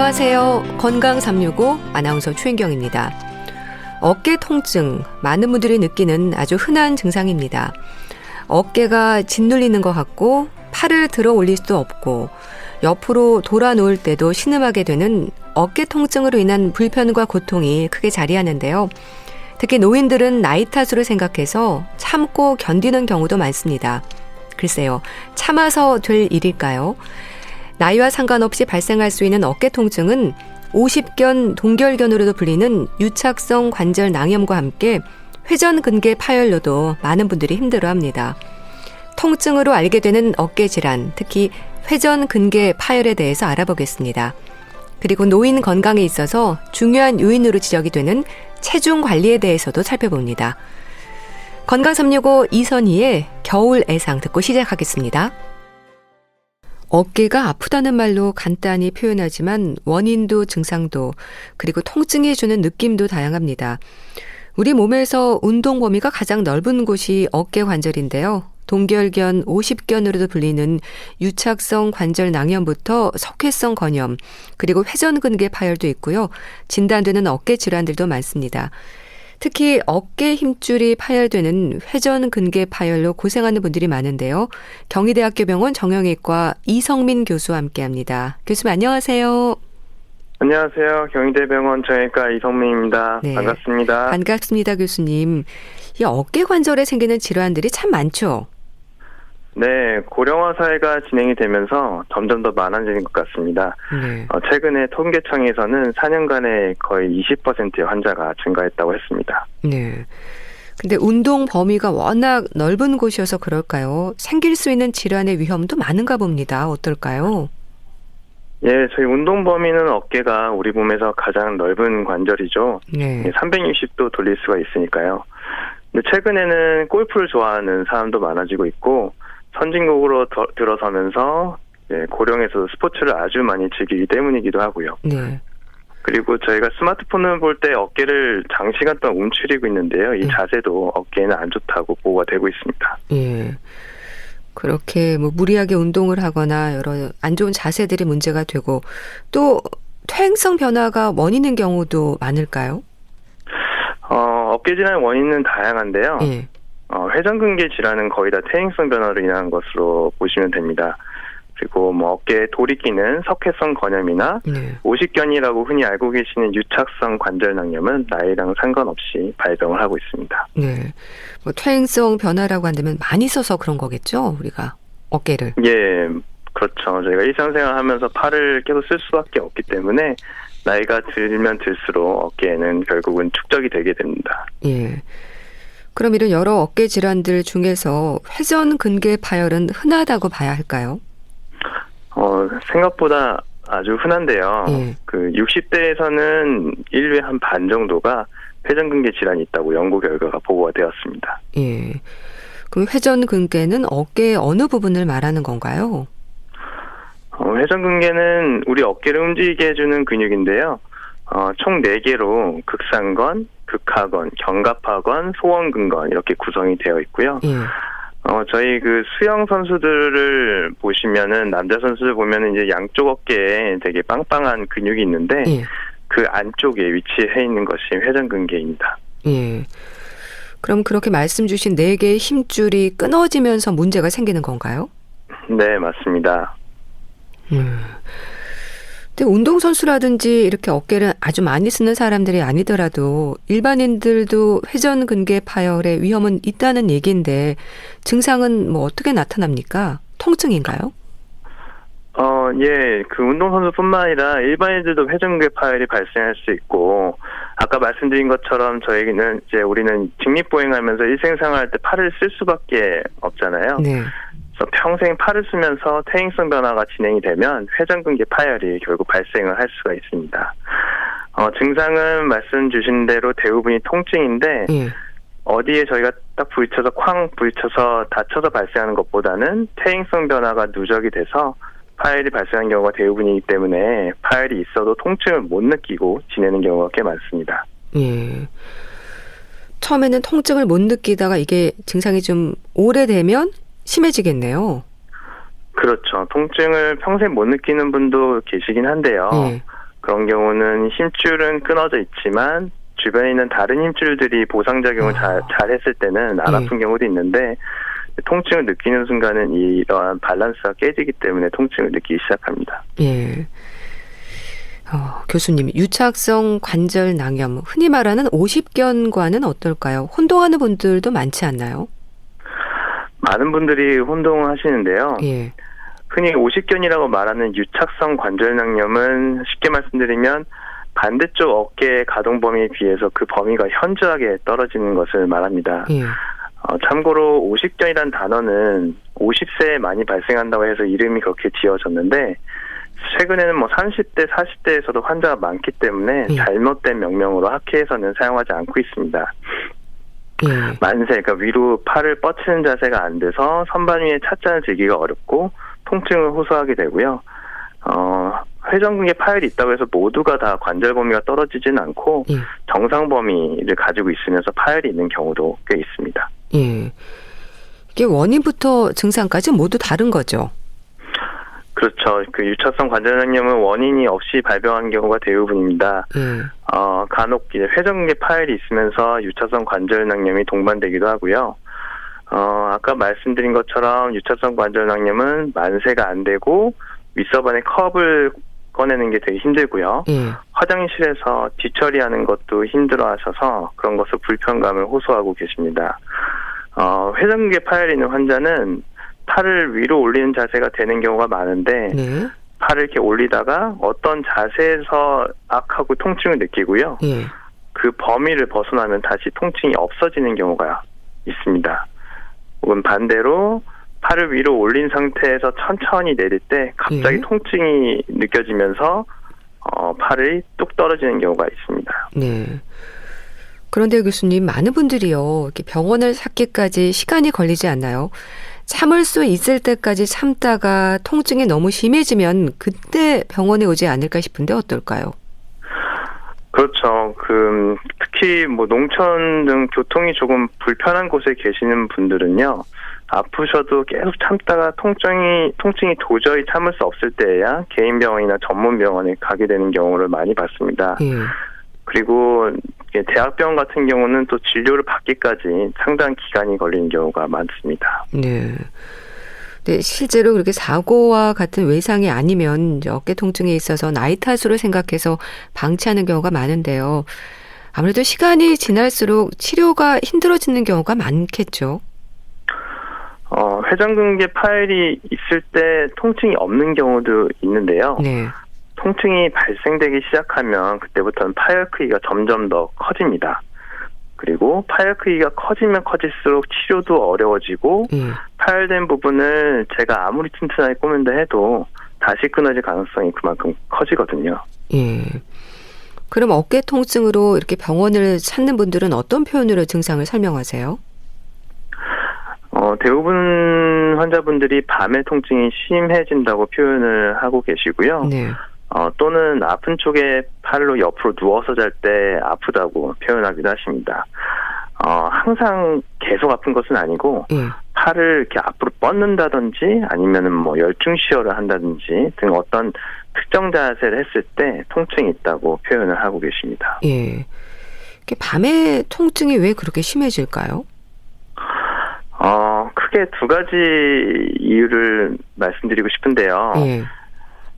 안녕하세요. 건강 365 아나운서 최인경입니다. 어깨 통증, 많은 분들이 느끼는 아주 흔한 증상입니다. 어깨가 짓눌리는 것 같고 팔을 들어 올릴 수도 없고 옆으로 돌아 누울 때도 신음하게 되는 어깨 통증으로 인한 불편과 고통이 크게 자리하는데요. 특히 노인들은 나이 탓으로 생각해서 참고 견디는 경우도 많습니다. 글쎄요, 참아서 될 일일까요? 나이와 상관없이 발생할 수 있는 어깨 통증은 오십견, 동결견으로도 불리는 유착성 관절 낭염과 함께 회전근개 파열로도 많은 분들이 힘들어합니다. 통증으로 알게 되는 어깨 질환, 특히 회전근개 파열에 대해서 알아보겠습니다. 그리고 노인 건강에 있어서 중요한 요인으로 지적이 되는 체중 관리에 대해서도 살펴봅니다. 건강 365 이선희의 겨울 애상 듣고 시작하겠습니다. 어깨가 아프다는 말로 간단히 표현하지만 원인도 증상도 그리고 통증이 주는 느낌도 다양합니다. 우리 몸에서 운동 범위가 가장 넓은 곳이 어깨 관절인데요. 동결견, 오십견으로도 불리는 유착성 관절 낭염부터 석회성 건염, 그리고 회전근개 파열도 있고요. 진단되는 어깨 질환들도 많습니다. 특히 어깨 힘줄이 파열되는 회전근개 파열로 고생하는 분들이 많은데요. 경희대학교 병원 정형외과 이성민 교수와 함께합니다. 교수님 안녕하세요. 안녕하세요. 경희대병원 정형외과 이성민입니다. 네. 반갑습니다. 반갑습니다, 교수님. 이 어깨 관절에 생기는 질환들이 참 많죠? 네, 고령화 사회가 진행이 되면서 점점 더 많아지는 것 같습니다. 네. 최근에 통계청에서는 4년간에 거의 20%의 환자가 증가했다고 했습니다. 네. 근데 운동 범위가 워낙 넓은 곳이어서 그럴까요? 생길 수 있는 질환의 위험도 많은가 봅니다. 어떨까요? 예, 저희 운동 범위는 어깨가 우리 몸에서 가장 넓은 관절이죠. 네. 360도 돌릴 수가 있으니까요. 근데 최근에는 골프를 좋아하는 사람도 많아지고 있고 선진국으로 들어서면서 고령에서도 스포츠를 아주 많이 즐기기 때문이기도 하고요. 네. 그리고 저희가 스마트폰을 볼 때 어깨를 장시간 동안 움츠리고 있는데요. 이 자세도 어깨에는 안 좋다고 보고가 되고 있습니다. 예. 그렇게 무리하게 운동을 하거나 여러 안 좋은 자세들이 문제가 되고 또 퇴행성 변화가 원인인 경우도 많을까요? 어깨 질환의 원인은 다양한데요. 예. 회전근개 질환은 거의 다 퇴행성 변화로 인한 것으로 보시면 됩니다. 그리고 어깨에 돌이 끼는 석회성 건염이나 네. 오십견이라고 흔히 알고 계시는 유착성 관절 낭염은 나이랑 상관없이 발병을 하고 있습니다. 네. 퇴행성 변화라고 한다면 많이 써서 그런 거겠죠, 우리가 어깨를. 예, 그렇죠. 저희가 일상생활 하면서 팔을 계속 쓸 수밖에 없기 때문에 나이가 들면 들수록 어깨에는 결국은 축적이 되게 됩니다. 예. 그럼 이런 여러 어깨 질환들 중에서 회전근개 파열은 흔하다고 봐야 할까요? 생각보다 아주 흔한데요. 예. 60대에서는 인류의 한 반 정도가 회전근개 질환이 있다고 연구 결과가 보고가 되었습니다. 예. 그럼 회전근개는 어깨의 어느 부분을 말하는 건가요? 회전근개는 우리 어깨를 움직이게 해주는 근육인데요. 총 4개로 극상건, 극하건, 견갑하건, 소원근건 이렇게 구성이 되어 있고요. 예. 저희 수영 선수들을 보시면은 남자 선수들 보면은 이제 양쪽 어깨에 되게 빵빵한 근육이 있는데 예. 그 안쪽에 위치해 있는 것이 회전근개입니다. 예. 그럼 그렇게 말씀 주신 4개의 힘줄이 끊어지면서 문제가 생기는 건가요? 네, 맞습니다. 근데 운동선수라든지 이렇게 어깨를 아주 많이 쓰는 사람들이 아니더라도 일반인들도 회전근개 파열의 위험은 있다는 얘기인데 증상은 어떻게 나타납니까? 통증인가요? 예, 운동선수뿐만 아니라 일반인들도 회전근개 파열이 발생할 수 있고, 아까 말씀드린 것처럼 저희는 우리는 직립보행하면서 일생생활할 때 팔을 쓸 수밖에 없잖아요. 네. 그래서 평생 팔을 쓰면서 퇴행성 변화가 진행이 되면 회전근개 파열이 결국 발생을 할 수가 있습니다. 증상은 말씀 주신 대로 대부분이 통증인데, 어디에 저희가 딱 부딪혀서 쾅 부딪혀서 다쳐서 발생하는 것보다는 퇴행성 변화가 누적이 돼서 파열이 발생하는 경우가 대부분이기 때문에 파열이 있어도 통증을 못 느끼고 지내는 경우가 꽤 많습니다. 예. 처음에는 통증을 못 느끼다가 이게 증상이 좀 오래되면 심해지겠네요. 그렇죠. 통증을 평생 못 느끼는 분도 계시긴 한데요. 그런 경우는 힘줄은 끊어져 있지만 주변에 있는 다른 힘줄들이 보상작용을 잘 했을 때는 안 아픈 경우도 있는데 통증을 느끼는 순간은 이러한 밸런스가 깨지기 때문에 통증을 느끼기 시작합니다. 예. 교수님, 유착성 관절 낭염, 흔히 말하는 오십견과는 어떨까요? 혼동하는 분들도 많지 않나요? 많은 분들이 혼동하시는데요. 예. 흔히 오십견이라고 말하는 유착성 관절 낭염은 쉽게 말씀드리면 반대쪽 어깨의 가동 범위에 비해서 그 범위가 현저하게 떨어지는 것을 말합니다. 예. 참고로 오십견이란 단어는 50세에 많이 발생한다고 해서 이름이 그렇게 지어졌는데 최근에는 30대, 40대에서도 환자가 많기 때문에 잘못된 명명으로 학회에서는 사용하지 않고 있습니다. 만세, 그러니까 위로 팔을 뻗치는 자세가 안 돼서 선반 위에 찻잔을 들기가 어렵고 통증을 호소하게 되고요. 회전근개 파열이 있다고 해서 모두가 다 관절 범위가 떨어지지는 않고 정상 범위를 가지고 있으면서 파열이 있는 경우도 꽤 있습니다. 예. 이게 원인부터 증상까지 모두 다른 거죠? 그렇죠. 그 유착성 관절낭염은 원인이 없이 발병한 경우가 대부분입니다. 간혹 이제 회전근개 파열이 있으면서 유착성 관절낭염이 동반되기도 하고요. 아까 말씀드린 것처럼 유착성 관절낭염은 만세가 안 되고 윗서반의 컵을 꺼내는 게 되게 힘들고요. 화장실에서 뒤처리하는 것도 힘들어하셔서 그런 것을 불편감을 호소하고 계십니다. 회전근개 파열이 있는 환자는 팔을 위로 올리는 자세가 되는 경우가 많은데 팔을 이렇게 올리다가 어떤 자세에서 악하고 통증을 느끼고요. 그 범위를 벗어나면 다시 통증이 없어지는 경우가 있습니다. 혹은 반대로 팔을 위로 올린 상태에서 천천히 내릴 때 갑자기 통증이 느껴지면서 팔이 뚝 떨어지는 경우가 있습니다. 네. 그런데 교수님, 많은 분들이요, 이렇게 병원을 찾기까지 시간이 걸리지 않나요? 참을 수 있을 때까지 참다가 통증이 너무 심해지면 그때 병원에 오지 않을까 싶은데 어떨까요? 그렇죠. 특히 농촌 등 교통이 조금 불편한 곳에 계시는 분들은요, 아프셔도 계속 참다가 통증이 도저히 참을 수 없을 때에야 개인 병원이나 전문 병원에 가게 되는 경우를 많이 봤습니다. 그리고 대학병원 같은 경우는 또 진료를 받기까지 상당한 기간이 걸리는 경우가 많습니다. 네. 네, 실제로 그렇게 사고와 같은 외상이 아니면 이제 어깨 통증에 있어서 나이 탓으로 생각해서 방치하는 경우가 많은데요. 아무래도 시간이 지날수록 치료가 힘들어지는 경우가 많겠죠. 회전근개 파열이 있을 때 통증이 없는 경우도 있는데요. 통증이 발생되기 시작하면 그때부터는 파열 크기가 점점 더 커집니다. 그리고 파열 크기가 커지면 커질수록 치료도 어려워지고 파열된 부분을 제가 아무리 튼튼하게 꼬맨다 해도 다시 끊어질 가능성이 그만큼 커지거든요. 그럼 어깨 통증으로 이렇게 병원을 찾는 분들은 어떤 표현으로 증상을 설명하세요? 대부분 환자분들이 밤에 통증이 심해진다고 표현을 하고 계시고요. 또는 아픈 쪽에 팔로 옆으로 누워서 잘 때 아프다고 표현하기도 하십니다. 항상 계속 아픈 것은 아니고 팔을 이렇게 앞으로 뻗는다든지 아니면은 열중 시혈을 한다든지 등 어떤 특정 자세를 했을 때 통증이 있다고 표현을 하고 계십니다. 밤에 통증이 왜 그렇게 심해질까요? 크게 두 가지 이유를 말씀드리고 싶은데요.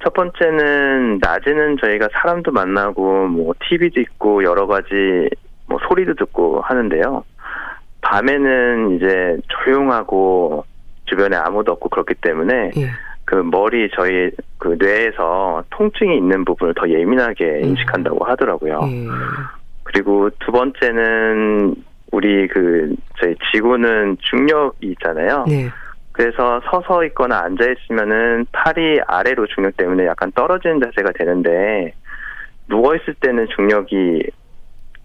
첫 번째는 낮에는 저희가 사람도 만나고 TV도 있고 여러 가지 소리도 듣고 하는데요. 밤에는 이제 조용하고 주변에 아무도 없고 그렇기 때문에 저희 뇌에서 통증이 있는 부분을 더 예민하게 인식한다고 하더라고요. 그리고 두 번째는 저희 지구는 중력이 있잖아요. 그래서 서서 있거나 앉아 있으면은 팔이 아래로 중력 때문에 약간 떨어지는 자세가 되는데 누워 있을 때는 중력이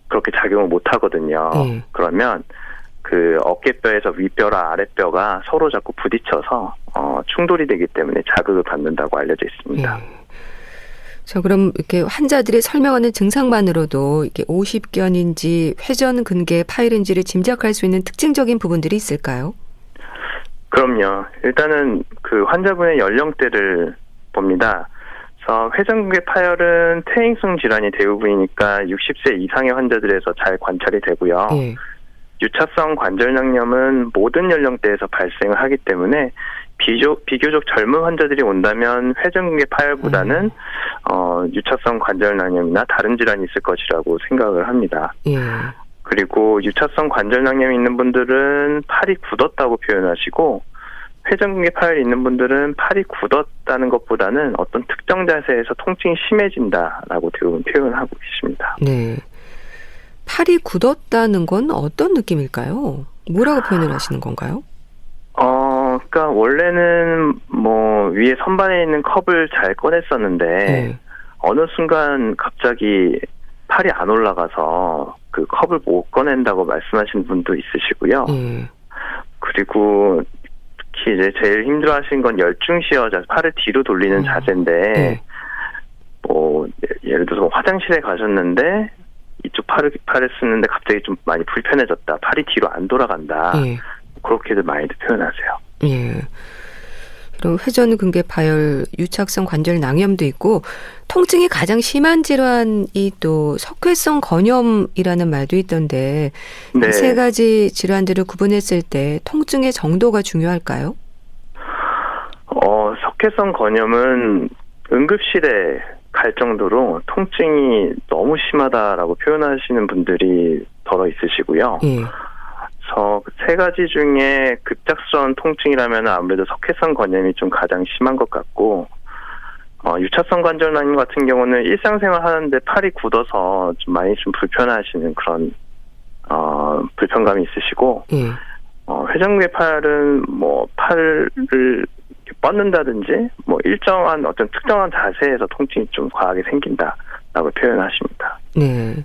그렇게 작용을 못 하거든요. 그러면 어깨뼈에서 윗뼈랑 아랫뼈가 서로 자꾸 부딪혀서 충돌이 되기 때문에 자극을 받는다고 알려져 있습니다. 자, 그럼 이렇게 환자들이 설명하는 증상만으로도 이게 오십견인지 회전근개 파열인지를 짐작할 수 있는 특징적인 부분들이 있을까요? 그럼요. 일단은 환자분의 연령대를 봅니다. 그래서 회전근개 파열은 퇴행성 질환이 대부분이니까 60세 이상의 환자들에서 잘 관찰이 되고요. 유차성 관절낭염은 모든 연령대에서 발생을 하기 때문에 비교적 젊은 환자들이 온다면 회전근개 파열보다는 유차성 관절낭염이나 다른 질환이 있을 것이라고 생각을 합니다. 그리고 유차성 관절낭염이 있는 분들은 팔이 굳었다고 표현하시고 회전근개 파열이 있는 분들은 팔이 굳었다는 것보다는 어떤 특정 자세에서 통증이 심해진다라고 대부분 표현하고 계십니다. 네. 팔이 굳었다는 건 어떤 느낌일까요? 뭐라고 표현을 하시는 건가요? 그러니까 원래는 뭐 위에 선반에 있는 컵을 잘 꺼냈었는데 어느 순간 갑자기 팔이 안 올라가서 그 컵을 못 꺼낸다고 말씀하시는 분도 있으시고요. 그리고 특히 이제 제일 힘들어하시는 건 열중시어자, 팔을 뒤로 돌리는 자세인데 뭐 예를 들어서 화장실에 가셨는데 이쪽 팔을 쓰는데 갑자기 좀 많이 불편해졌다. 팔이 뒤로 안 돌아간다. 그렇게들 많이들 표현하세요. 그럼 회전근개 파열, 유착성 관절 낭염도 있고 통증이 가장 심한 질환이 또 석회성 건염이라는 말도 있던데 이 세 가지 질환들을 구분했을 때 통증의 정도가 중요할까요? 석회성 건염은 응급실에 갈 정도로 통증이 너무 심하다라고 표현하시는 분들이 더러 있으시고요. 그래서 그 세 가지 중에 급작스러운 통증이라면 아무래도 석회성 건염이 좀 가장 심한 것 같고, 유차성 관절낭염 같은 경우는 일상생활 하는데 팔이 굳어서 좀 많이 좀 불편하시는 그런 불편감이 있으시고, 회전근개 파열은 뭐 팔을 뻗는다든지 뭐 일정한 어떤 특정한 자세에서 통증이 좀 과하게 생긴다라고 표현하십니다. 네.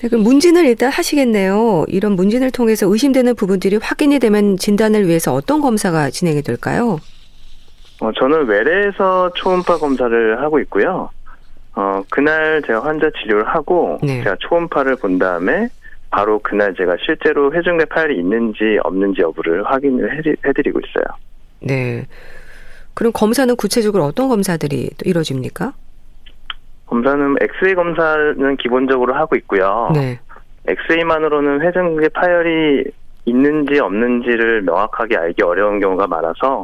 그럼 문진을 일단 하시겠네요. 이런 문진을 통해서 의심되는 부분들이 확인이 되면 진단을 위해서 어떤 검사가 진행이 될까요? 저는 외래에서 초음파 검사를 하고 있고요. 그날 제가 환자 치료를 하고 제가 초음파를 본 다음에 바로 그날 제가 실제로 회전근개 파열이 있는지 없는지 여부를 확인을 해드리고 있어요. 네. 그럼 검사는 구체적으로 어떤 검사들이 또 이루어집니까? 검사는 엑스레이 검사는 기본적으로 하고 있고요. 엑스레이만으로는 회전근개 파열이 있는지 없는지를 명확하게 알기 어려운 경우가 많아서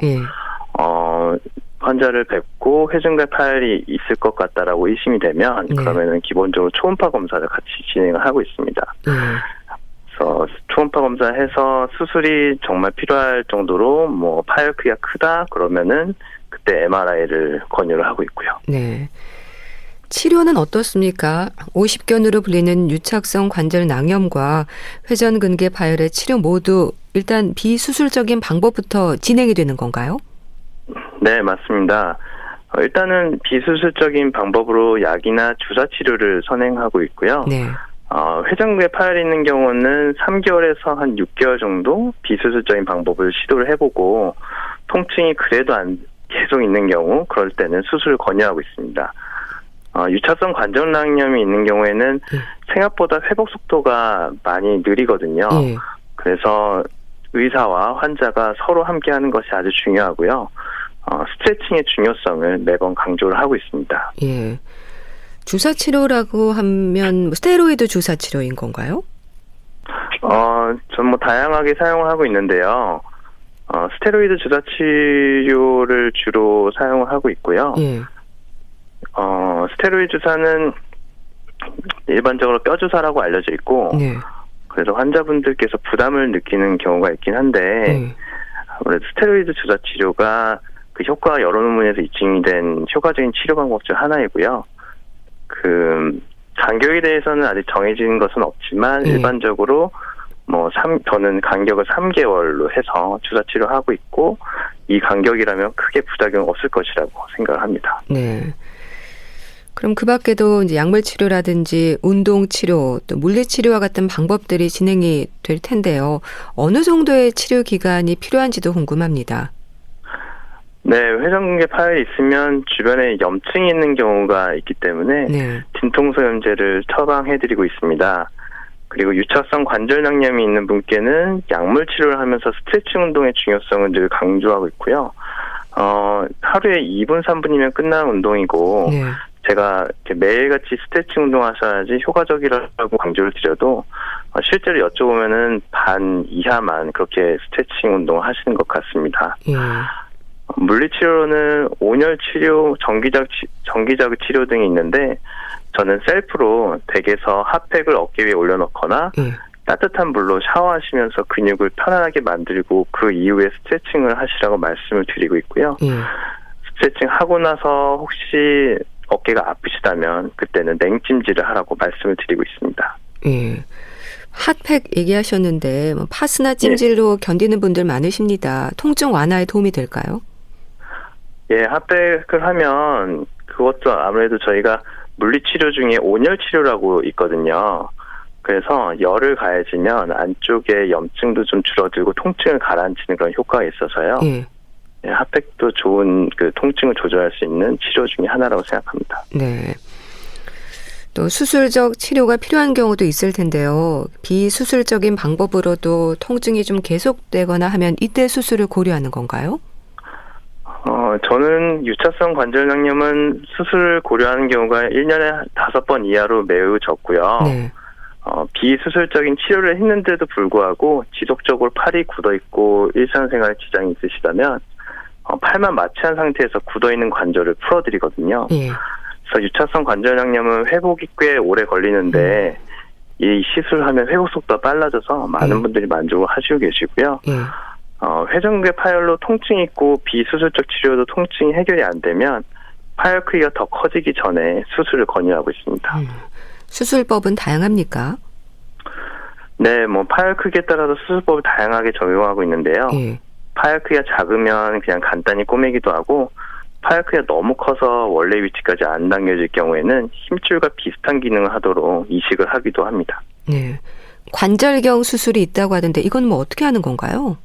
환자를 뵙고 회전근개 파열이 있을 것 같다라고 의심이 되면 그러면은 기본적으로 초음파 검사를 같이 진행을 하고 있습니다. 그래서 초음파 검사해서 수술이 정말 필요할 정도로 뭐 파열 크기가 크다 그러면은 그때 MRI를 권유를 하고 있고요. 네. 치료는 어떻습니까? 50견으로 불리는 유착성 관절 낭염과 회전근개 파열의 치료 모두 일단 비수술적인 방법부터 진행이 되는 건가요? 네, 맞습니다. 일단은 비수술적인 방법으로 약이나 주사 치료를 선행하고 있고요. 회전근개 파열이 있는 경우는 3개월에서 한 6개월 정도 비수술적인 방법을 시도를 해보고 통증이 그래도 계속 있는 경우 그럴 때는 수술을 권유하고 있습니다. 유차성 관절낭염이 있는 경우에는 생각보다 회복 속도가 많이 느리거든요. 그래서 의사와 환자가 서로 함께하는 것이 아주 중요하고요. 스트레칭의 중요성을 매번 강조를 하고 있습니다. 주사 치료라고 하면 스테로이드 주사 치료인 건가요? 전 뭐 다양하게 사용을 하고 있는데요. 스테로이드 주사 치료를 주로 사용을 하고 있고요. 스테로이드 주사는 일반적으로 뼈 주사라고 알려져 있고, 그래서 환자분들께서 부담을 느끼는 경우가 있긴 한데, 아무래도 스테로이드 주사 치료가 그 효과가 여러 논문에서 입증이 된 효과적인 치료 방법 중 하나이고요. 그 간격에 대해서는 아직 정해진 것은 없지만 일반적으로 저는 간격을 3개월로 해서 주사 치료하고 있고 이 간격이라면 크게 부작용 없을 것이라고 생각을 합니다. 네. 그럼 그 밖에도 이제 약물 치료라든지 운동 치료, 또 물리 치료와 같은 방법들이 진행이 될 텐데요. 어느 정도의 치료 기간이 필요한지도 궁금합니다. 네, 회전근개 파열이 있으면 주변에 염증이 있는 경우가 있기 때문에 진통소염제를 처방해드리고 있습니다. 그리고 유차성 관절낭염이 있는 분께는 약물 치료를 하면서 스트레칭 운동의 중요성을 늘 강조하고 있고요. 하루에 2분, 3분이면 끝나는 운동이고, 네. 제가 이렇게 매일같이 스트레칭 운동하셔야지 효과적이라고 강조를 드려도, 실제로 여쭤보면은 반 이하만 그렇게 스트레칭 운동을 하시는 것 같습니다. 예. 물리치료로는 온열 치료, 전기적 치료 등이 있는데, 저는 셀프로 댁에서 핫팩을 어깨 위에 올려놓거나, 예. 따뜻한 물로 샤워하시면서 근육을 편안하게 만들고 그 이후에 스트레칭을 하시라고 말씀을 드리고 있고요. 예. 스트레칭 하고 나서 혹시 어깨가 아프시다면 그때는 냉찜질을 하라고 말씀을 드리고 있습니다. 예. 핫팩 얘기하셨는데 파스나 찜질로 견디는 분들 많으십니다. 통증 완화에 도움이 될까요? 예, 핫팩을 하면 그것도 아무래도 저희가 물리치료 중에 온열치료라고 있거든요. 그래서 열을 가해지면 안쪽에 염증도 좀 줄어들고 통증을 가라앉히는 그런 효과가 있어서요. 예. 예, 핫팩도 좋은 그 통증을 조절할 수 있는 치료 중에 하나라고 생각합니다. 네. 또 수술적 치료가 필요한 경우도 있을 텐데요. 비수술적인 방법으로도 통증이 좀 계속되거나 하면 이때 수술을 고려하는 건가요? 저는 유차성 관절염은 수술을 고려하는 경우가 1년에 5번 이하로 매우 적고요. 네. 비수술적인 치료를 했는데도 불구하고 지속적으로 팔이 굳어있고 일상생활에 지장이 있으시다면 팔만 마취한 상태에서 굳어있는 관절을 풀어드리거든요. 예. 그래서 유차성 관절염은 회복이 꽤 오래 걸리는데 이 시술하면 회복 속도가 빨라져서 많은 분들이 만족을 하시고 계시고요. 예. 회전근개 파열로 통증이 있고 비수술적 치료도 통증이 해결이 안 되면 파열 크기가 더 커지기 전에 수술을 권유하고 있습니다. 수술법은 다양합니까? 네, 파열 크기에 따라서 수술법을 다양하게 적용하고 있는데요. 예. 파열 크기가 작으면 그냥 간단히 꼬매기도 하고, 파열 크기가 너무 커서 원래 위치까지 안 당겨질 경우에는 힘줄과 비슷한 기능을 하도록 이식을 하기도 합니다. 네. 관절경 수술이 있다고 하던데 이건 뭐 어떻게 하는 건가요?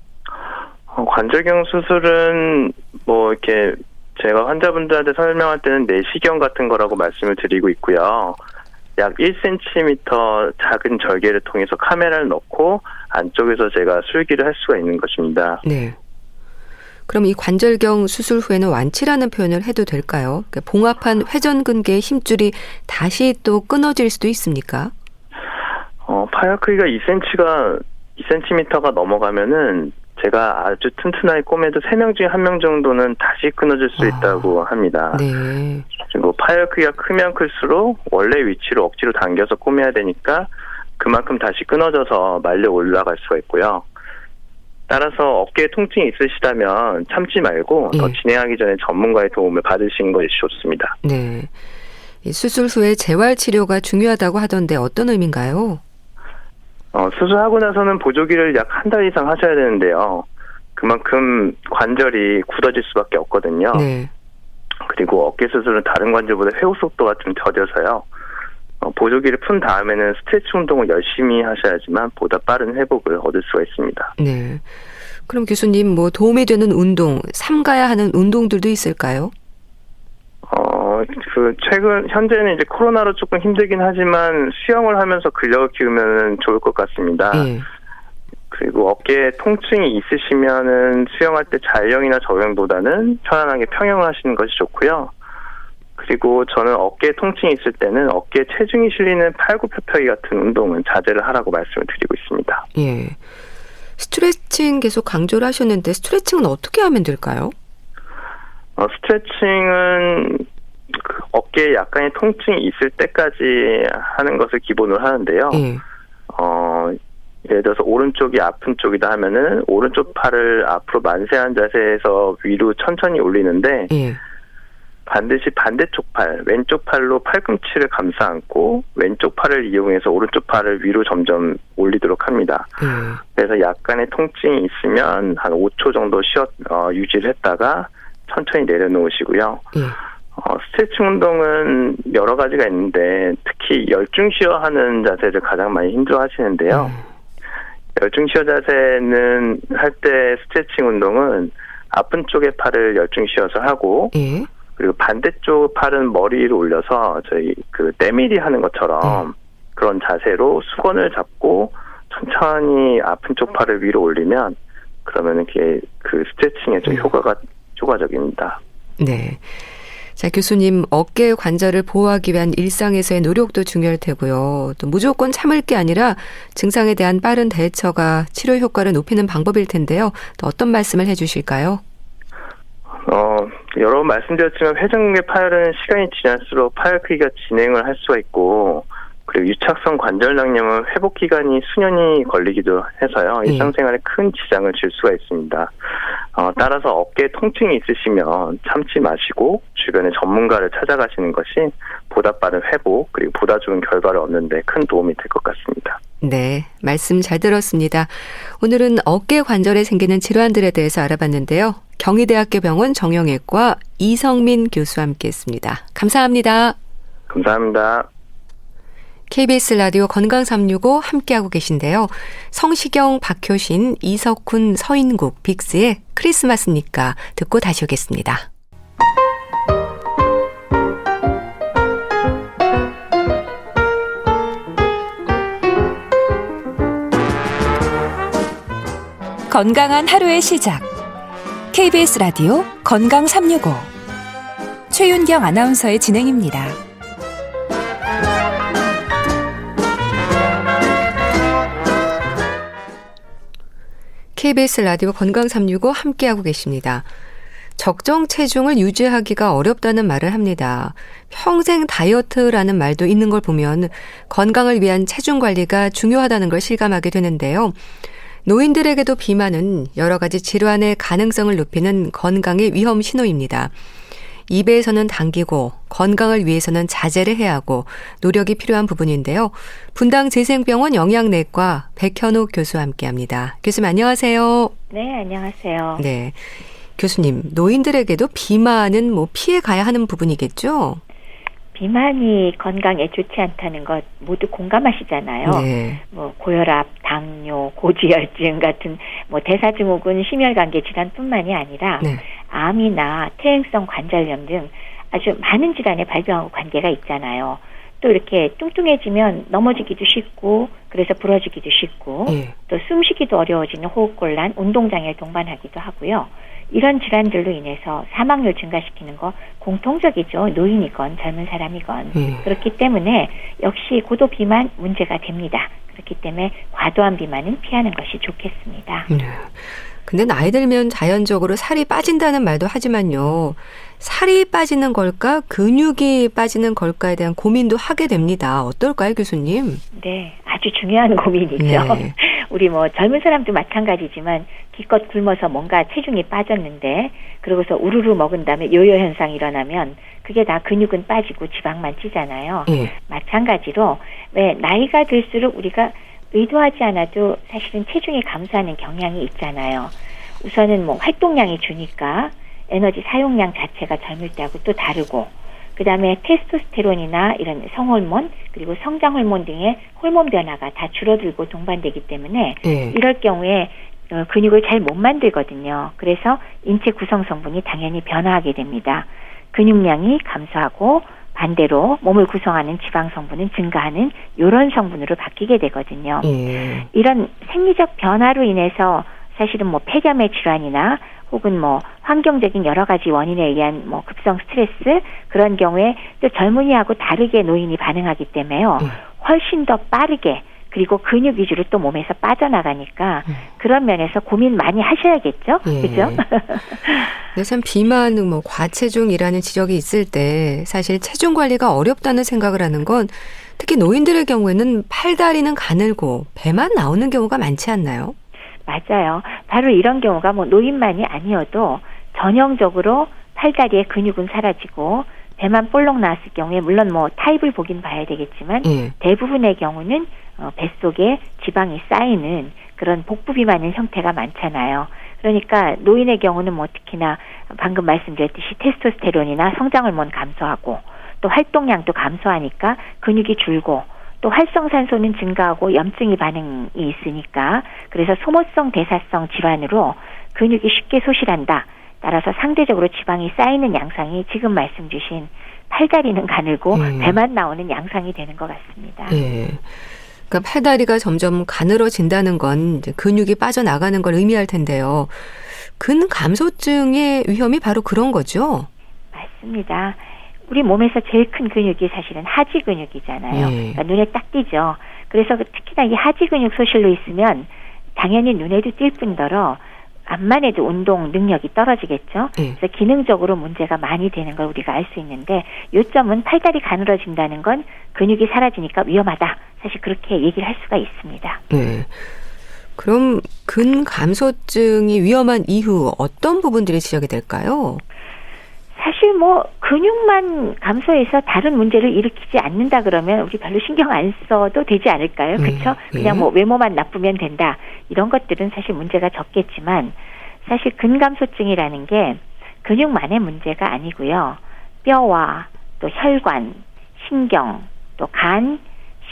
관절경 수술은 이렇게 제가 환자분들한테 설명할 때는 내시경 같은 거라고 말씀을 드리고 있고요. 약 1cm 작은 절개를 통해서 카메라를 넣고 안쪽에서 제가 술기를 할 수가 있는 것입니다. 네. 그럼 이 관절경 수술 후에는 완치라는 표현을 해도 될까요? 그러니까 봉합한 회전근개의 힘줄이 다시 또 끊어질 수도 있습니까? 파열 크기가 2cm가 넘어가면은 제가 아주 튼튼하게 꼬매도 3명 중에 1명 정도는 다시 끊어질 수 있다고 합니다. 네. 그리고 파열 크기가 크면 클수록 원래 위치로 억지로 당겨서 꼬매야 되니까 그만큼 다시 끊어져서 말려 올라갈 수가 있고요. 따라서 어깨에 통증이 있으시다면 참지 말고 더 진행하기 전에 전문가의 도움을 받으시는 것이 좋습니다. 네. 이 수술 후에 재활치료가 중요하다고 하던데 어떤 의미인가요? 수술하고 나서는 보조기를 약 1달 이상 하셔야 되는데요. 그만큼 관절이 굳어질 수밖에 없거든요. 네. 그리고 어깨 수술은 다른 관절보다 회복 속도가 좀 더뎌서요. 보조기를 푼 다음에는 스트레칭 운동을 열심히 하셔야지만 보다 빠른 회복을 얻을 수가 있습니다. 네. 그럼 교수님 도움이 되는 운동, 삼가야 하는 운동들도 있을까요? 현재는 이제 코로나로 조금 힘들긴 하지만 수영을 하면서 근력을 키우면 좋을 것 같습니다. 그리고 어깨에 통증이 있으시면은 수영할 때 자유형이나 저형보다는 편안하게 평형을 하시는 것이 좋고요. 그리고 저는 어깨에 통증이 있을 때는 어깨에 체중이 실리는 팔굽혀펴기 같은 운동은 자제를 하라고 말씀을 드리고 있습니다. 예. 스트레칭 계속 강조를 하셨는데 스트레칭은 어떻게 하면 될까요? 스트레칭은 어깨에 약간의 통증이 있을 때까지 하는 것을 기본으로 하는데요. 예를 들어서 오른쪽이 아픈 쪽이다 하면은 오른쪽 팔을 앞으로 만세한 자세에서 위로 천천히 올리는데 반드시 반대쪽 팔, 왼쪽 팔로 팔꿈치를 감싸 안고 왼쪽 팔을 이용해서 오른쪽 팔을 위로 점점 올리도록 합니다. 그래서 약간의 통증이 있으면 한 5초 정도 유지를 했다가 천천히 내려놓으시고요. 스트레칭 운동은 여러 가지가 있는데 특히 열중 쉬어 하는 자세를 가장 많이 힘들어 하시는데요. 열중 쉬어 자세는 할 때 스트레칭 운동은 아픈 쪽의 팔을 열중 쉬어서 하고 그리고 반대쪽 팔은 머리 위로 올려서 저희 때밀이 하는 것처럼 그런 자세로 수건을 잡고 천천히 아픈 쪽 팔을 위로 올리면 그러면 이렇게 스트레칭에 좀 효과가 효과적입니다. 네. 자, 교수님, 어깨 관절을 보호하기 위한 일상에서의 노력도 중요할 테고요. 또 무조건 참을 게 아니라 증상에 대한 빠른 대처가 치료 효과를 높이는 방법일 텐데요. 또 어떤 말씀을 해주실까요? 여러 번 말씀드렸지만 회전근개 파열은 시간이 지날수록 파열 크기가 진행을 할 수가 있고, 그리고 유착성 관절낭염은 회복 기간이 수년이 걸리기도 해서요. 일상생활에 큰 지장을 줄 수가 있습니다. 따라서 어깨에 통증이 있으시면 참지 마시고 주변의 전문가를 찾아가시는 것이 보다 빠른 회복 그리고 보다 좋은 결과를 얻는 데 큰 도움이 될 것 같습니다. 네, 말씀 잘 들었습니다. 오늘은 어깨 관절에 생기는 질환들에 대해서 알아봤는데요. 경희대학교 병원 정형외과 이성민 교수와 함께했습니다. 감사합니다. 감사합니다. KBS 라디오 건강365 함께하고 계신데요. 성시경, 박효신, 이석훈, 서인국, 빅스의 크리스마스니까 듣고 다시 오겠습니다. 건강한 하루의 시작. KBS 라디오 건강365 최윤경 아나운서의 진행입니다. KBS 라디오 건강365 함께하고 계십니다. 적정 체중을 유지하기가 어렵다는 말을 합니다. 평생 다이어트라는 말도 있는 걸 보면 건강을 위한 체중 관리가 중요하다는 걸 실감하게 되는데요. 노인들에게도 비만은 여러 가지 질환의 가능성을 높이는 건강의 위험 신호입니다. 입에서는 당기고 건강을 위해서는 자제를 해야 하고 노력이 필요한 부분인데요. 분당 재생병원 영양내과 백현옥 교수와 함께합니다. 교수님 안녕하세요. 네, 안녕하세요. 네, 교수님 노인들에게도 비만은 피해 가야 하는 부분이겠죠? 비만이 건강에 좋지 않다는 것 모두 공감하시잖아요. 네. 고혈압, 당뇨, 고지혈증 같은 대사증후군, 심혈관계 질환뿐만이 아니라 네. 암이나 퇴행성 관절염 등 아주 많은 질환에 발병하고 관계가 있잖아요. 또 이렇게 뚱뚱해지면 넘어지기도 쉽고 그래서 부러지기도 쉽고 또 숨쉬기도 어려워지는 호흡곤란, 운동장애를 동반하기도 하고요. 이런 질환들로 인해서 사망률 증가시키는 거 공통적이죠. 노인이건 젊은 사람이건. 그렇기 때문에 역시 고도 비만 문제가 됩니다. 그렇기 때문에 과도한 비만은 피하는 것이 좋겠습니다. 근데 나이 들면 자연적으로 살이 빠진다는 말도 하지만요. 살이 빠지는 걸까? 근육이 빠지는 걸까에 대한 고민도 하게 됩니다. 어떨까요, 교수님? 네, 아주 중요한 고민이죠. 네. 우리 젊은 사람도 마찬가지지만 기껏 굶어서 뭔가 체중이 빠졌는데 그러고서 우르르 먹은 다음에 요요 현상이 일어나면 그게 다 근육은 빠지고 지방만 찌잖아요. 마찬가지로 왜 나이가 들수록 우리가 의도하지 않아도 사실은 체중이 감소하는 경향이 있잖아요. 우선은 활동량이 주니까 에너지 사용량 자체가 젊을 때하고 또 다르고 그다음에 테스토스테론이나 이런 성호르몬 그리고 성장호르몬 등의 호르몬 변화가 다 줄어들고 동반되기 때문에 이럴 경우에 근육을 잘 못 만들거든요. 그래서 인체 구성 성분이 당연히 변화하게 됩니다. 근육량이 감소하고 반대로 몸을 구성하는 지방 성분은 증가하는 이런 성분으로 바뀌게 되거든요. 이런 생리적 변화로 인해서 사실은 폐렴의 질환이나 혹은 환경적인 여러 가지 원인에 의한 급성 스트레스 그런 경우에 또 젊은이하고 다르게 노인이 반응하기 때문에요. 훨씬 더 빠르게 그리고 근육 위주로 또 몸에서 빠져나가니까 그런 면에서 고민 많이 하셔야겠죠. 그죠? 근데 참 비만, 과체중이라는 지적이 있을 때 사실 체중 관리가 어렵다는 생각을 하는 건 특히 노인들의 경우에는 팔다리는 가늘고 배만 나오는 경우가 많지 않나요? 맞아요. 바로 이런 경우가 노인만이 아니어도 전형적으로 팔다리의 근육은 사라지고 배만 볼록 나왔을 경우에 물론 타입을 보긴 봐야 되겠지만 대부분의 경우는 뱃속에 지방이 쌓이는 그런 복부 비만인 형태가 많잖아요. 그러니까 노인의 경우는 특히나 방금 말씀드렸듯이 테스토스테론이나 성장호르몬 감소하고 또 활동량도 감소하니까 근육이 줄고 또 활성산소는 증가하고 염증이 반응이 있으니까 그래서 소모성 대사성 질환으로 근육이 쉽게 소실한다. 따라서 상대적으로 지방이 쌓이는 양상이 지금 말씀 주신 팔다리는 가늘고 배만 나오는 양상이 되는 것 같습니다. 그러니까 팔다리가 점점 가늘어진다는 건 이제 근육이 빠져나가는 걸 의미할 텐데요. 근감소증의 위험이 바로 그런 거죠? 맞습니다. 우리 몸에서 제일 큰 근육이 사실은 하지 근육이잖아요. 그러니까 눈에 딱 띄죠. 그래서 특히나 이 하지 근육 소실로 있으면 당연히 눈에도 띌 뿐더러 암만 해도 운동 능력이 떨어지겠죠. 그래서 기능적으로 문제가 많이 되는 걸 우리가 알 수 있는데 요점은 팔다리 가늘어진다는 건 근육이 사라지니까 위험하다. 사실 그렇게 얘기를 할 수가 있습니다. 네. 그럼 근감소증이 위험한 이후 어떤 부분들이 지적이 될까요? 사실 뭐 근육만 감소해서 다른 문제를 일으키지 않는다 그러면 우리 별로 신경 안 써도 되지 않을까요? 그렇죠? 그냥 뭐 외모만 나쁘면 된다. 이런 것들은 사실 문제가 적겠지만 사실 근감소증이라는 게 근육만의 문제가 아니고요. 뼈와 또 혈관, 신경, 또 간,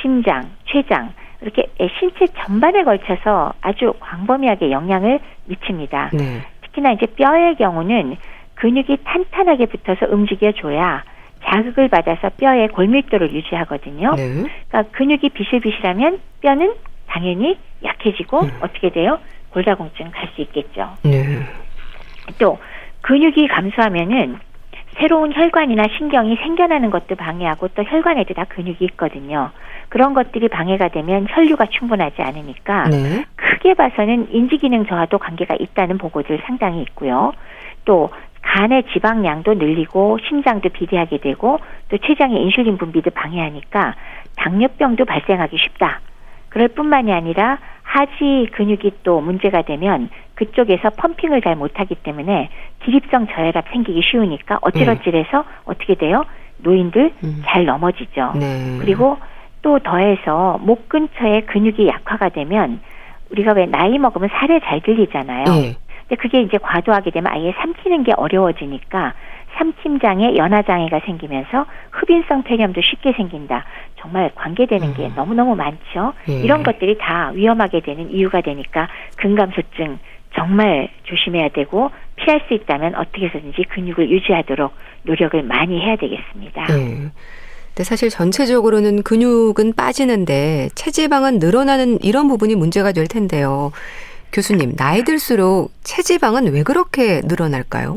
심장, 췌장 이렇게 신체 전반에 걸쳐서 아주 광범위하게 영향을 미칩니다. 네. 특히나 이제 뼈의 경우는 근육이 탄탄하게 붙어서 움직여줘야 자극을 받아서 뼈의 골밀도를 유지하거든요. 네. 그러니까 근육이 비실비실하면 뼈는 당연히 약해지고 어떻게 돼요? 골다공증 갈 수 있겠죠. 네. 또 근육이 감소하면은 새로운 혈관이나 신경이 생겨나는 것도 방해하고 또 혈관에도 다 근육이 있거든요. 그런 것들이 방해가 되면 혈류가 충분하지 않으니까 네. 크게 봐서는 인지기능 저하도 관계가 있다는 보고들 상당히 있고요. 또 간의 지방량도 늘리고 심장도 비대하게 되고 또 췌장의 인슐린 분비도 방해하니까 당뇨병도 발생하기 쉽다. 그럴 뿐만이 아니라 하지 근육이 또 문제가 되면 그쪽에서 펌핑을 잘 못하기 때문에 기립성 저혈압 생기기 쉬우니까 어질어질해서 어떻게 돼요? 노인들 잘 넘어지죠. 네. 그리고 또 더해서 목 근처에 근육이 약화가 되면 우리가 왜 나이 먹으면 살에 잘 들리잖아요. 네. 근데 그게 이제 과도하게 되면 아예 삼키는 게 어려워지니까 삼킴장애, 연화장애가 생기면서 흡인성 폐렴도 쉽게 생긴다. 정말 관계되는 게 너무너무 많죠. 이런 것들이 다 위험하게 되는 이유가 되니까 근감소증 정말 조심해야 되고 피할 수 있다면 어떻게 해서든지 근육을 유지하도록 노력을 많이 해야 되겠습니다. 네. 근데 사실 전체적으로는 근육은 빠지는데 체지방은 늘어나는 이런 부분이 문제가 될 텐데요. 교수님, 나이 들수록 체지방은 왜 그렇게 늘어날까요?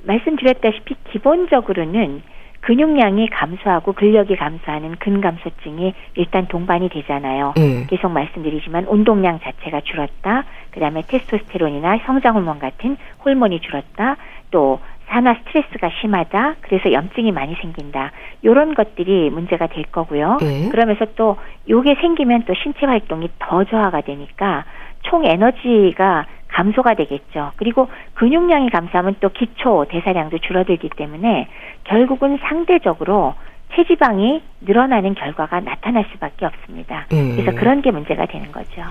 말씀드렸다시피 기본적으로는 근육량이 감소하고 근력이 감소하는 근감소증이 일단 동반이 되잖아요. 계속 말씀드리지만 운동량 자체가 줄었다. 그다음에 테스토스테론이나 성장호르몬 같은 호르몬이 줄었다. 또 산화 스트레스가 심하다. 그래서 염증이 많이 생긴다. 이런 것들이 문제가 될 거고요. 그러면서 또 요게 생기면 또 신체 활동이 더 저하가 되니까 총 에너지가 감소가 되겠죠. 그리고 근육량이 감소하면 또 기초 대사량도 줄어들기 때문에 결국은 상대적으로 체지방이 늘어나는 결과가 나타날 수밖에 없습니다. 그래서 그런 게 문제가 되는 거죠.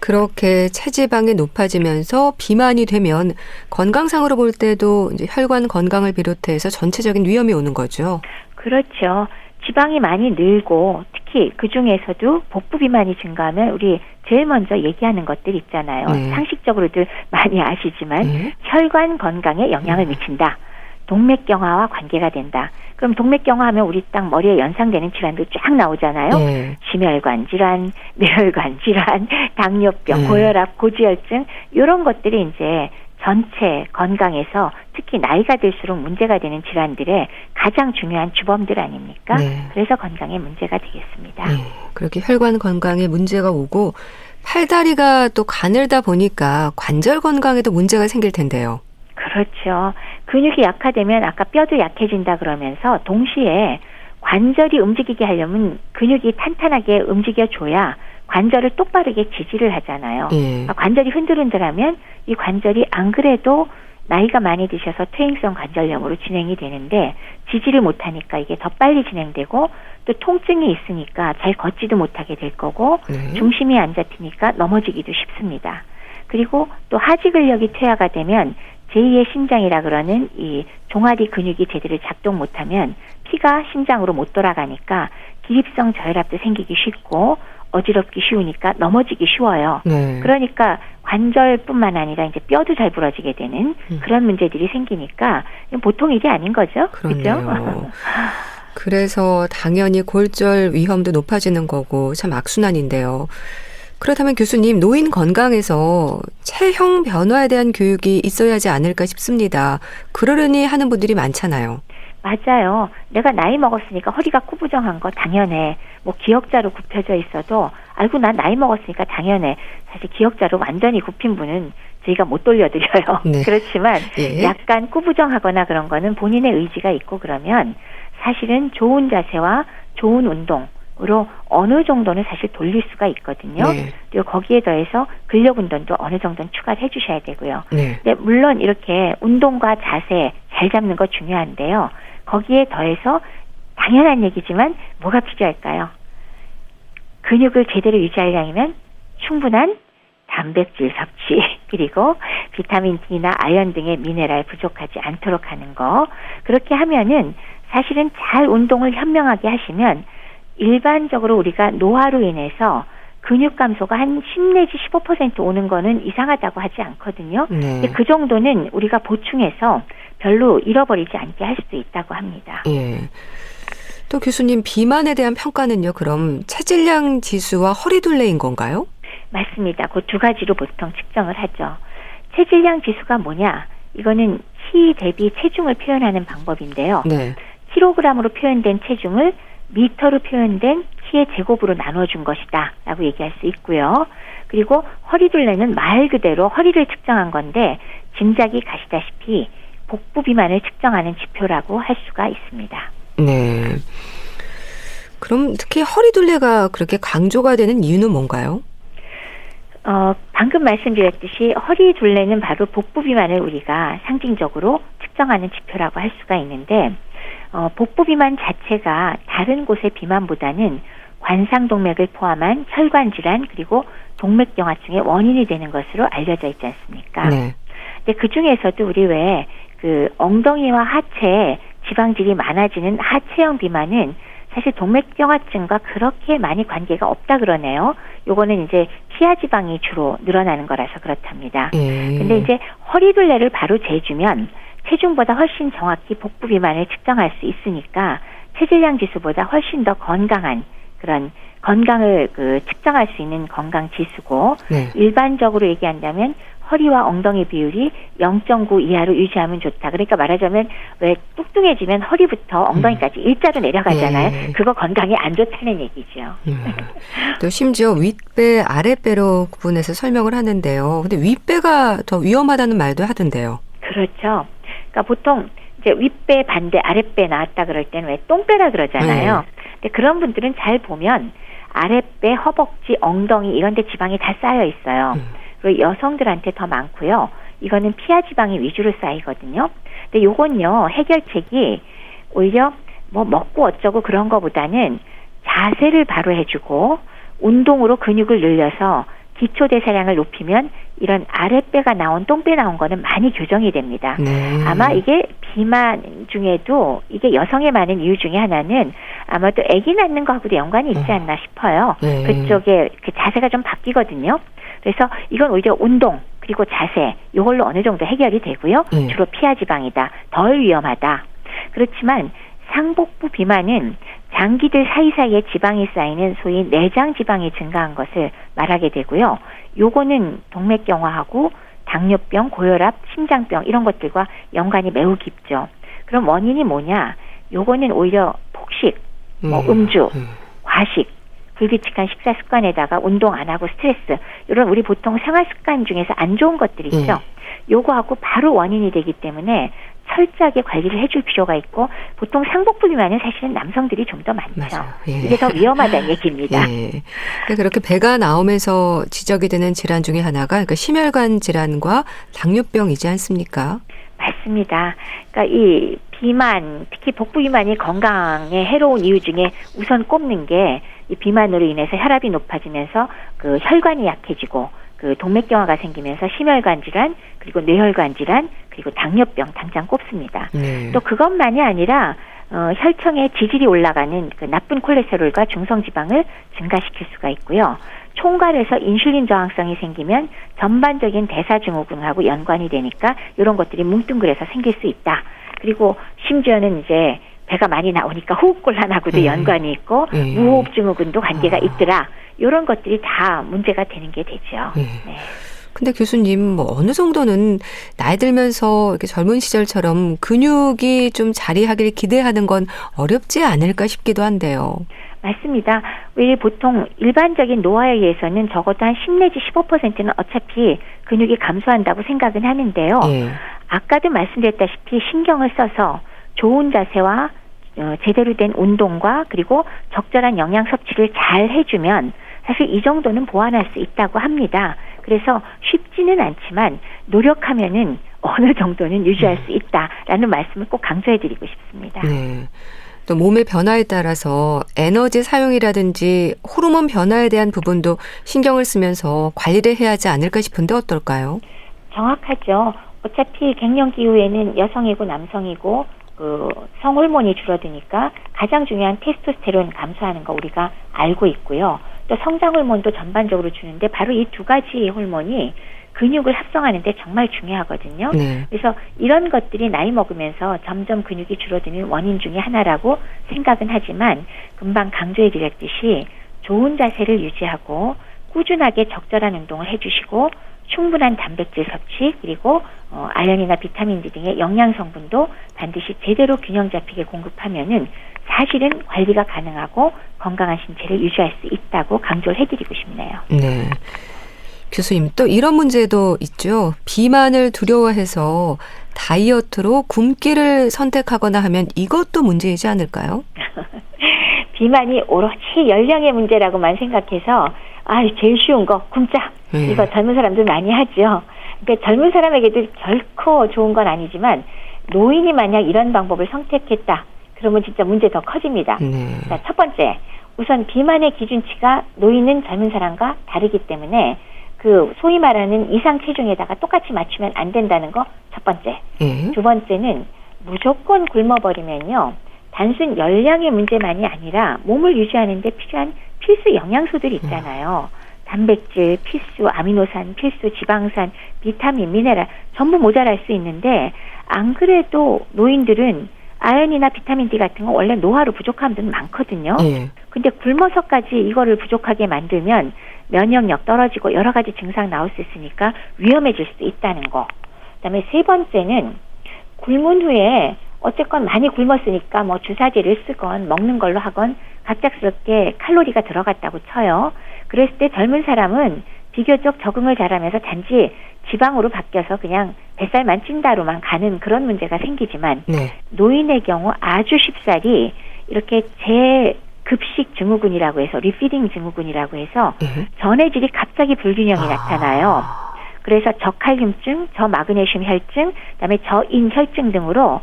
그렇게 체지방이 높아지면서 비만이 되면 건강상으로 볼 때도 이제 혈관 건강을 비롯해서 전체적인 위험이 오는 거죠. 그렇죠. 지방이 많이 늘고 특히 그중에서도 복부 비만이 증가하면 우리 제일 먼저 얘기하는 것들 있잖아요. 상식적으로들 많이 아시지만 혈관 건강에 영향을 미친다. 동맥경화와 관계가 된다. 그럼 동맥경화하면 우리 딱 머리에 연상되는 질환들 쫙 나오잖아요. 심혈관 질환, 뇌혈관 질환, 당뇨병, 고혈압, 고지혈증 이런 것들이 이제 전체 건강에서 특히 나이가 들수록 문제가 되는 질환들의 가장 중요한 주범들 아닙니까? 그래서 건강에 문제가 되겠습니다. 그렇게 혈관 건강에 문제가 오고 팔다리가 또 가늘다 보니까 관절 건강에도 문제가 생길 텐데요. 그렇죠. 근육이 약화되면 아까 뼈도 약해진다 그러면서 동시에 관절이 움직이게 하려면 근육이 탄탄하게 움직여줘야 관절을 똑바르게 지지를 하잖아요. 관절이 흔들흔들하면 이 관절이 안 그래도 나이가 많이 드셔서 퇴행성 관절염으로 진행이 되는데 지지를 못하니까 이게 더 빨리 진행되고 또 통증이 있으니까 잘 걷지도 못하게 될 거고 중심이 안 잡히니까 넘어지기도 쉽습니다. 그리고 또 하지 근력이 퇴화가 되면 제2의 심장이라 그러는 이 종아리 근육이 제대로 작동 못하면 피가 심장으로 못 돌아가니까 기립성 저혈압도 생기기 쉽고 어지럽기 쉬우니까 넘어지기 쉬워요. 그러니까 관절뿐만 아니라 이제 뼈도 잘 부러지게 되는 그런 문제들이 생기니까 보통 일이 아닌 거죠. 그렇죠? 그래서 당연히 골절 위험도 높아지는 거고 참 악순환인데요. 그렇다면 교수님, 노인 건강에서 체형 변화에 대한 교육이 있어야 하지 않을까 싶습니다. 그러려니 하는 분들이 많잖아요. 맞아요. 내가 나이 먹었으니까 허리가 구부정한 거 당연해. 뭐 기역자로 굽혀져 있어도 아이고 난 나이 먹었으니까 당연해. 사실 기역자로 완전히 굽힌 분은 저희가 못 돌려드려요. 네. 그렇지만 예. 약간 구부정하거나 그런 거는 본인의 의지가 있고 그러면 사실은 좋은 자세와 좋은 운동으로 어느 정도는 사실 돌릴 수가 있거든요. 네. 그리고 거기에 더해서 근력 운동도 어느 정도는 추가를 해주셔야 되고요. 네. 근데 물론 이렇게 운동과 자세 잘 잡는 거 중요한데요. 거기에 더해서 당연한 얘기지만 뭐가 필요할까요? 근육을 제대로 유지하려면 충분한 단백질 섭취 그리고 비타민 D나 아연 등의 미네랄 부족하지 않도록 하는 거. 그렇게 하면은 사실은 잘 운동을 현명하게 하시면 일반적으로 우리가 노화로 인해서 근육 감소가 한 10 내지 15% 오는 거는 이상하다고 하지 않거든요. 네. 근데 그 정도는 우리가 보충해서 별로 잃어버리지 않게 할 수도 있다고 합니다. 예. 또 교수님, 비만에 대한 평가는요, 그럼 체질량 지수와 허리둘레인 건가요? 맞습니다. 그 두 가지로 보통 측정을 하죠. 체질량 지수가 뭐냐? 이거는 키 대비 체중을 표현하는 방법인데요. 네. 킬로그램으로 표현된 체중을 미터로 표현된 키의 제곱으로 나눠준 것이다 라고 얘기할 수 있고요. 그리고 허리둘레는 말 그대로 허리를 측정한 건데 짐작이 가시다시피 복부 비만을 측정하는 지표라고 할 수가 있습니다. 네. 그럼 특히 허리둘레가 그렇게 강조가 되는 이유는 뭔가요? 방금 말씀드렸듯이 허리둘레는 바로 복부 비만을 우리가 상징적으로 측정하는 지표라고 할 수가 있는데 복부 비만 자체가 다른 곳의 비만보다는 관상동맥을 포함한 혈관 질환 그리고 동맥경화증의 원인이 되는 것으로 알려져 있지 않습니까? 네. 근데 그 중에서도 우리 왜 그 엉덩이와 하체에 지방질이 많아지는 하체형 비만은 사실 동맥경화증과 그렇게 많이 관계가 없다 그러네요. 요거는 이제 피하 지방이 주로 늘어나는 거라서 그렇답니다. 근데 이제 허리둘레를 바로 재주면 체중보다 훨씬 정확히 복부 비만을 측정할 수 있으니까 체질량 지수보다 훨씬 더 건강한 그런 건강을 측정할 수 있는 건강 지수고 네. 일반적으로 얘기한다면 허리와 엉덩이 비율이 0.9 이하로 유지하면 좋다. 그러니까 말하자면 왜 뚱뚱해지면 허리부터 엉덩이까지 일자로 내려가잖아요. 네. 그거 건강에 안 좋다는 얘기죠. 또 심지어 윗배, 아랫배로 구분해서 설명을 하는데요. 근데 윗배가 더 위험하다는 말도 하던데요. 그렇죠. 그러니까 보통 이제 윗배 반대 아랫배 나왔다 그럴 때는 왜 똥배라 그러잖아요. 근데 그런 분들은 잘 보면 아랫배, 허벅지, 엉덩이 이런 데 지방이 다 쌓여 있어요. 그리고 여성들한테 더 많고요. 이거는 피하 지방이 위주로 쌓이거든요. 근데 요건요, 해결책이 오히려 뭐 먹고 어쩌고 그런 거보다는 자세를 바로 해주고 운동으로 근육을 늘려서 기초대사량을 높이면 이런 아랫배가 나온 똥배 나온 거는 많이 교정이 됩니다. 네. 아마 이게 비만 중에도 이게 여성에 많은 이유 중에 하나는 아마도 아기 낳는 거하고도 연관이 있지 않나 싶어요. 네. 그쪽에 그 자세가 좀 바뀌거든요. 그래서 이건 오히려 운동 그리고 자세 이걸로 어느 정도 해결이 되고요. 주로 피하 지방이다. 덜 위험하다. 그렇지만 상복부 비만은 장기들 사이사이에 지방이 쌓이는 소위 내장 지방이 증가한 것을 말하게 되고요. 요거는 동맥경화하고 당뇨병, 고혈압, 심장병 이런 것들과 연관이 매우 깊죠. 그럼 원인이 뭐냐? 요거는 오히려 폭식, 음주, 과식, 불규칙한 식사 습관에다가 운동 안 하고 스트레스 이런 우리 보통 생활 습관 중에서 안 좋은 것들 있죠. 요거하고 바로 원인이 되기 때문에 철저하게 관리를 해줄 필요가 있고 보통 상복부 비만은 사실은 남성들이 좀 더 많죠. 이게 더 위험하다는 얘기입니다. 그렇게 배가 나오면서 지적이 되는 질환 중에 하나가 그러니까 심혈관 질환과 당뇨병이지 않습니까? 맞습니다. 그러니까 이 비만, 특히 복부 비만이 건강에 해로운 이유 중에 우선 꼽는 게 이 비만으로 인해서 혈압이 높아지면서 그 혈관이 약해지고 그 동맥경화가 생기면서 심혈관 질환 그리고 뇌혈관 질환 그리고 당뇨병 당장 꼽습니다. 또 그것만이 아니라 혈청의 지질이 올라가는 그 나쁜 콜레스테롤과 중성지방을 증가시킬 수가 있고요. 총괄해서 인슐린 저항성이 생기면 전반적인 대사증후군하고 연관이 되니까 이런 것들이 뭉뚱그려서 생길 수 있다. 그리고 심지어는 이제 배가 많이 나오니까 호흡곤란하고도 연관이 있고 무호흡 증후군도 관계가 있더라. 이런 것들이 다 문제가 되는 게 되죠. 네. 근데 교수님, 뭐 어느 정도는 나이 들면서 이렇게 젊은 시절처럼 근육이 좀 자리하기를 기대하는 건 어렵지 않을까 싶기도 한데요. 맞습니다. 왜 보통 일반적인 노화에 의해서는 적어도 한 10 내지 15%는 어차피 근육이 감소한다고 생각은 하는데요. 아까도 말씀드렸다시피 신경을 써서 좋은 자세와 제대로 된 운동과 그리고 적절한 영양 섭취를 잘 해주면 사실 이 정도는 보완할 수 있다고 합니다. 그래서 쉽지는 않지만 노력하면은 어느 정도는 유지할 수 있다라는 말씀을 꼭 강조해드리고 싶습니다. 네. 또 몸의 변화에 따라서 에너지 사용이라든지 호르몬 변화에 대한 부분도 신경을 쓰면서 관리를 해야 하지 않을까 싶은데 어떨까요? 정확하죠. 어차피 갱년기 이후에는 여성이고 남성이고 그 성호르몬이 줄어드니까 가장 중요한 테스토스테론 감소하는 거 우리가 알고 있고요. 또 성장 호르몬도 전반적으로 주는데 바로 이 두 가지 호르몬이 근육을 합성하는 데 정말 중요하거든요. 그래서 이런 것들이 나이 먹으면서 점점 근육이 줄어드는 원인 중에 하나라고 생각은 하지만 금방 강조해 드렸듯이 좋은 자세를 유지하고 꾸준하게 적절한 운동을 해주시고 충분한 단백질 섭취 그리고 아연이나 비타민 D 등의 영양 성분도 반드시 제대로 균형 잡히게 공급하면은 사실은 관리가 가능하고 건강한 신체를 유지할 수 있다고 강조를 해드리고 싶네요. 네. 교수님, 또 이런 문제도 있죠. 비만을 두려워해서 다이어트로 굶기를 선택하거나 하면 이것도 문제이지 않을까요? 비만이 오로지 연령의 문제라고만 생각해서 제일 쉬운 거 굶자. 이거 젊은 사람들 많이 하죠. 그러니까 젊은 사람에게도 결코 좋은 건 아니지만 노인이 만약 이런 방법을 선택했다. 그러면 진짜 문제 더 커집니다. 자, 첫 번째, 우선 비만의 기준치가 노인은 젊은 사람과 다르기 때문에 그 소위 말하는 이상 체중에다가 똑같이 맞추면 안 된다는 거 첫 번째. 두 번째는 무조건 굶어버리면요. 단순 열량의 문제만이 아니라 몸을 유지하는 데 필요한 필수 영양소들이 있잖아요. 단백질, 필수 아미노산, 필수 지방산, 비타민, 미네랄 전부 모자랄 수 있는데 안 그래도 노인들은 아연이나 비타민 D 같은 거 원래 노화로 부족한 분들 많거든요. 근데 굶어서까지 이거를 부족하게 만들면 면역력 떨어지고 여러 가지 증상 나올 수 있으니까 위험해질 수 있다는 거. 그다음에 세 번째는 굶은 후에 어쨌건 많이 굶었으니까 뭐 주사제를 쓰건 먹는 걸로 하건 갑작스럽게 칼로리가 들어갔다고 쳐요. 그랬을 때 젊은 사람은 비교적 적응을 잘하면서 단지 지방으로 바뀌어서 그냥 뱃살만 찐다로만 가는 그런 문제가 생기지만 노인의 경우 아주 쉽사리 이렇게 재급식 증후군이라고 해서 리피딩 증후군이라고 해서 전해질이 갑자기 불균형이 나타나요. 그래서 저칼륨증, 저마그네슘 혈증, 그다음에 저인혈증 등으로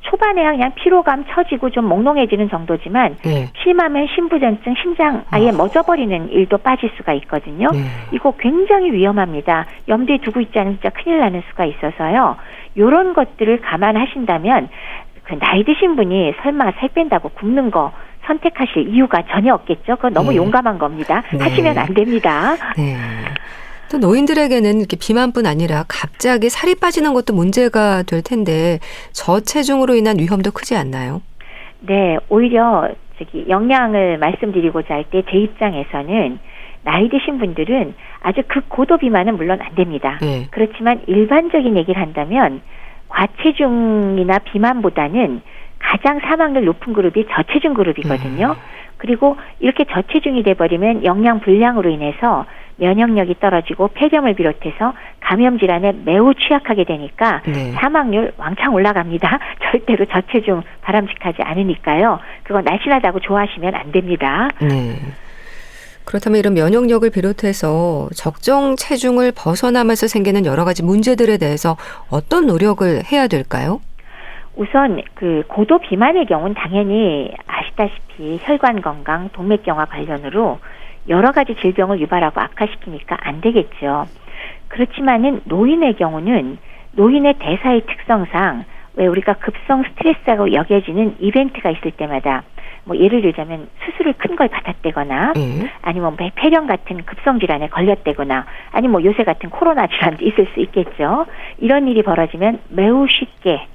초반에 그냥 피로감 처지고 좀 몽롱해지는 정도지만 심하면 심부전증, 심장 아예 멎어버리는 일도 빠질 수가 있거든요. 이거 굉장히 위험합니다. 염두에 두고 있지 않으면 진짜 큰일 나는 수가 있어서요. 이런 것들을 감안하신다면 그 나이 드신 분이 설마 살 뺀다고 굶는 거 선택하실 이유가 전혀 없겠죠. 그건 너무 용감한 겁니다. 하시면 안 됩니다. 또 노인들에게는 이렇게 비만뿐 아니라 갑자기 살이 빠지는 것도 문제가 될 텐데 저체중으로 인한 위험도 크지 않나요? 네, 오히려 영양을 말씀드리고자 할 때 제 입장에서는 나이 드신 분들은 아주 극고도 비만은 물론 안 됩니다. 그렇지만 일반적인 얘기를 한다면 과체중이나 비만보다는 가장 사망률 높은 그룹이 저체중 그룹이거든요. 그리고 이렇게 저체중이 돼버리면 영양 불량으로 인해서 면역력이 떨어지고 폐렴을 비롯해서 감염 질환에 매우 취약하게 되니까 사망률 왕창 올라갑니다. 절대로 저체중 바람직하지 않으니까요. 그거 날씬하다고 좋아하시면 안 됩니다. 그렇다면 이런 면역력을 비롯해서 적정 체중을 벗어나면서 생기는 여러 가지 문제들에 대해서 어떤 노력을 해야 될까요? 우선 그 고도 비만의 경우는 당연히 아시다시피 혈관 건강, 동맥경화 관련으로 여러 가지 질병을 유발하고 악화시키니까 안 되겠죠. 그렇지만은 노인의 경우는 노인의 대사의 특성상 왜 우리가 급성 스트레스라고 여겨지는 이벤트가 있을 때마다 뭐 예를 들자면 수술을 큰 걸 받았다거나 아니면 폐렴 같은 급성 질환에 걸렸다거나 아니면 뭐 요새 같은 코로나 질환도 있을 수 있겠죠. 이런 일이 벌어지면 매우 쉽게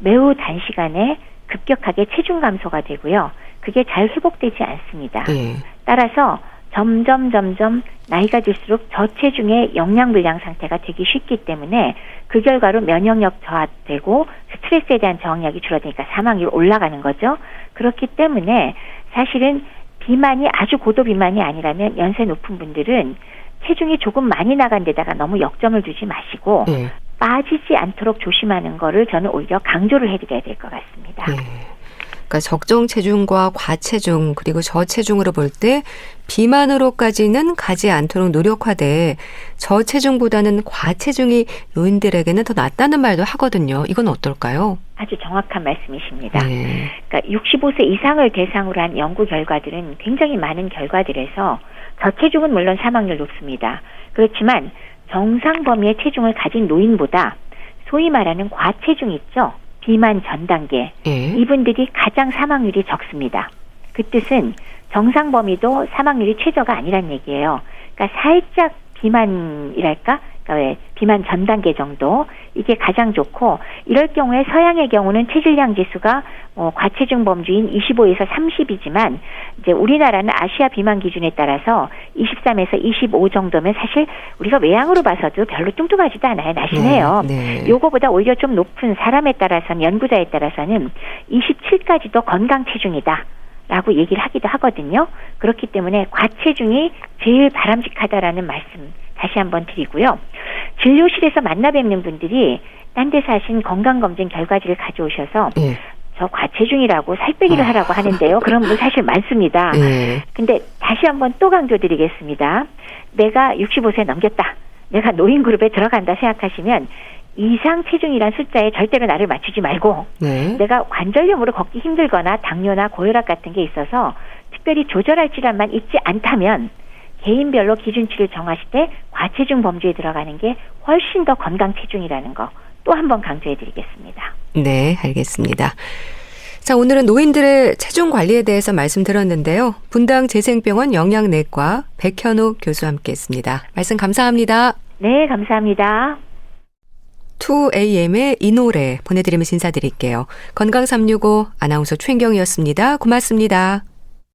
매우 단시간에 급격하게 체중 감소가 되고요. 그게 잘 회복되지 않습니다. 예. 따라서 점점 나이가 들수록 저체중의 영양불량 상태가 되기 쉽기 때문에 그 결과로 면역력 저하되고 스트레스에 대한 저항력이 줄어드니까 사망률이 올라가는 거죠. 그렇기 때문에 사실은 비만이 아주 고도 비만이 아니라면 연세 높은 분들은 체중이 조금 많이 나간 데다가 너무 역점을 두지 마시고 예. 빠지지 않도록 조심하는 거를 저는 오히려 강조를 해드려야 될 것 같습니다. 예. 그러니까 적정 체중과 과체중 그리고 저체중으로 볼 때 비만으로까지는 가지 않도록 노력하되 저체중보다는 과체중이 노인들에게는 더 낫다는 말도 하거든요. 이건 어떨까요? 아주 정확한 말씀이십니다. 네. 그러니까 65세 이상을 대상으로 한 연구 결과들은 굉장히 많은 결과들에서 저체중은 물론 사망률 높습니다. 그렇지만 정상 범위의 체중을 가진 노인보다 소위 말하는 과체중 있죠? 비만 전 단계. 예. 이분들이 가장 사망률이 적습니다. 그 뜻은 정상 범위도 사망률이 최저가 아니란 얘기예요. 그러니까 살짝 비만이랄까? 그러니까 왜 비만 전 단계 정도 이게 가장 좋고 이럴 경우에 서양의 경우는 체질량 지수가 과체중 범주인 25에서 30이지만 이제 우리나라는 아시아 비만 기준에 따라서 23에서 25 정도면 사실 우리가 외양으로 봐서도 별로 뚱뚱하지도 않아요. 날씬해요. 네. 요거보다 오히려 좀 높은 사람에 따라서는 연구자에 따라서는 27까지도 건강 체중이다. 라고 얘기를 하기도 하거든요. 그렇기 때문에 과체중이 제일 바람직하다라는 말씀 다시 한번 드리고요. 진료실에서 만나 뵙는 분들이 딴 데서 하신 건강검진 결과지를 가져오셔서 예. 저 과체중이라고 살 빼기를 하라고 하는데요. 그런 분 사실 많습니다. 예. 근데 다시 한번 또 강조드리겠습니다. 내가 65세 넘겼다. 내가 노인 그룹에 들어간다 생각하시면 이상 체중이란 숫자에 절대로 나를 맞추지 말고 네. 내가 관절염으로 걷기 힘들거나 당뇨나 고혈압 같은 게 있어서 특별히 조절할 질환만 있지 않다면 개인별로 기준치를 정하실 때 과체중 범주에 들어가는 게 훨씬 더 건강 체중이라는 거 또 한 번 강조해 드리겠습니다. 네, 알겠습니다. 자, 오늘은 노인들의 체중 관리에 대해서 말씀드렸는데요. 분당 재생병원 영양내과 백현욱 교수와 함께했습니다. 말씀 감사합니다. 네, 감사합니다. 2AM의 이 노래 보내드리면서 인사드릴게요. 건강365 아나운서 최인경이었습니다. 고맙습니다.